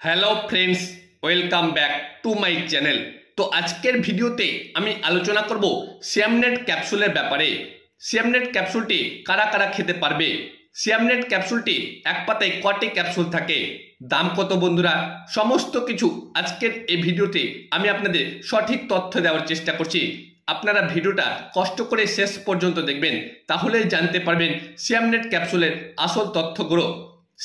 Hello friends, welcome back to my channel. তো আজকের ভিডিওতে আমি আলোচনা করব সিয়ামনেট ক্যাপসুলের ব্যাপারে। সিয়ামনেট ক্যাপসুলটি কারা কারা খেতে পারবে, সিয়ামনেট ক্যাপসুলটি এক পাতায় কটি ক্যাপসুল থাকে, দাম কত বন্ধুরা, সমস্ত কিছু আজকের এই ভিডিওতে আমি আপনাদের সঠিক তথ্য দেওয়ার চেষ্টা করছি। আপনারা ভিডিওটা কষ্ট করে শেষ পর্যন্ত দেখবেন, তাহলেই জানতে পারবেন সিয়ামনেট ক্যাপসুলের আসল তথ্যগুলো।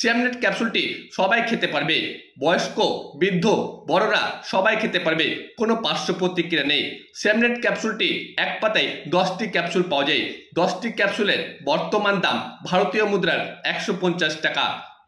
সিয়ামনেট ক্যাপসুলটি সবাই খেতে পারবে, বয়স্ক, বৃদ্ধ, বড়রা সবাই খেতে পারবে, কোনো পার্শ্ব প্রতিক্রিয়া নেই। সিয়ামনেট ক্যাপসুলটি এক পাতায় 10টি ক্যাপসুল পাওয়া যায়। 10টি ক্যাপসুলের বর্তমান দাম ভারতীয় মুদ্রার 150 টাকা।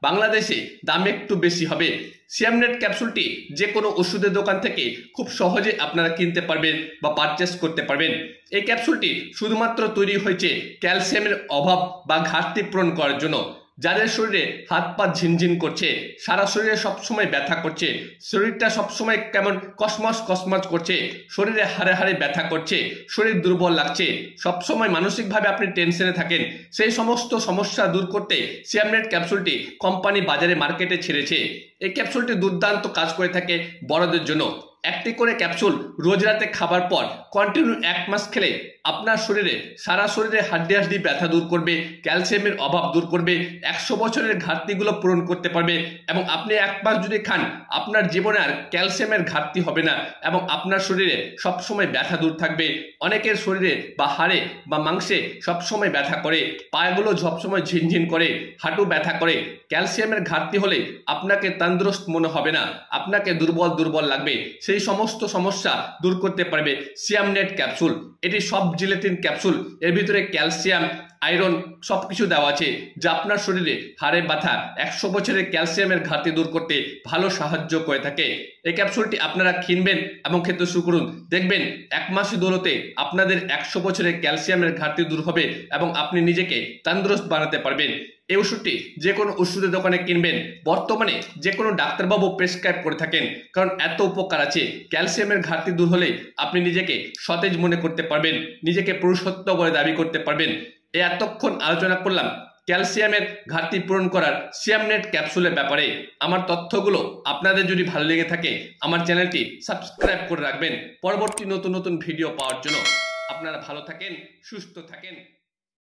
বাংলাদেশে দাম একটু বেশি হবে। সিয়ামনেট ক্যাপসুলটি যে কোনো ওষুধের দোকান থেকে খুব সহজে আপনারা কিনতে পারবেন বা পারচেস করতে পারবেন। এই ক্যাপসুলটি শুধুমাত্র তৈরি হয়েছে ক্যালসিয়ামের অভাব বা ঘাটতি পূরণ করার জন্য। যাদের শরীরে হাত পা ঝিনঝিন করছে, সারা শরীরে সবসময় ব্যথা করছে, শরীরটা সবসময় কেমন কসমস কসমস করছে, শরীরে হাড়ে হাড়ে ব্যথা করছে, শরীর দুর্বল লাগছে, সবসময় মানসিকভাবে আপনি টেনশনে থাকেন, সেই সমস্ত সমস্যা দূর করতে সিয়ামনেট ক্যাপসুলটি কোম্পানি বাজারে মার্কেটে ছেড়েছে। এই ক্যাপসুলটি দুর্দান্ত কাজ করে থাকে বড়দের জন্য। একটি করে ক্যাপসুল রোজ রাতে খাবার পর কন্টিনিউ 1 মাস খেলে আপনার শরীরে সারা শরীরে হাড্ডি হাড্ডি ব্যথা দূর করবে, ক্যালসিয়ামের অভাব দূর করবে, 100 বছরের ঘাটতিগুলো পূরণ করতে পারবে। এবং আপনি 1 মাস যদি খান, আপনার জীবনে আর ক্যালসিয়ামের ঘাটতি হবে না এবং আপনার শরীরে সবসময় ব্যথা দূর থাকবে। অনেকের শরীরে বা হাড়ে বা মাংসে সবসময় ব্যথা করে, পায়েগুলো সবসময় ঝিনঝিন করে, হাঁটু ব্যথা করে। ক্যালসিয়ামের ঘাটতি হলে আপনাকে তন্দুরস্ত মনে হবে না, আপনাকে দুর্বল দুর্বল লাগবে। সেই সমস্ত সমস্যা দূর করতে পারবে সিয়ামনেট ক্যাপসুল। এটি সব জিলেটিন ক্যাপসুল, এর ভিতরে ক্যালসিয়াম, আয়রন সবকিছু দেওয়া আছে, যা আপনার শরীরে হাড়ে ব্যথা 100 বছরের ক্যালসিয়ামের ঘাটতি দূর করতে ভালো সাহায্য করে থাকে। এই ক্যাপসুলটি আপনারা কিনবেন এবং খেতে শুরু করুন, দেখবেন 1 মাসের দৌলতে আপনাদের 100 বছরের ক্যালসিয়ামের ঘাটতি দূর হবে এবং আপনি নিজেকে তন্দুরস্ত বানাতে পারবেন। এই ওষুধটি যে কোনো ওষুধের দোকানে কিনবেন, বর্তমানে যে কোনো ডাক্তারবাবু প্রেসক্রাইব করে থাকেন, কারণ এত উপকার আছে। ক্যালসিয়ামের ঘাটতি দূর হলে আপনি নিজেকে সতেজ মনে করতে পারবেন, নিজেকে পুরুষত্ব বলে দাবি করতে পারবেন। এতক্ষণ আলোচনা করলাম ক্যালসিয়ামের ঘাটতি পূরণ করার সিয়ামনেট ক্যাপসুলের ব্যাপারে। আমার তথ্যগুলো আপনাদের যদি ভালো লেগে থাকে, আমার চ্যানেলটি সাবস্ক্রাইব করে রাখবেন পরবর্তী নতুন নতুন ভিডিও পাওয়ার জন্য। আপনারা ভালো থাকেন, সুস্থ থাকেন।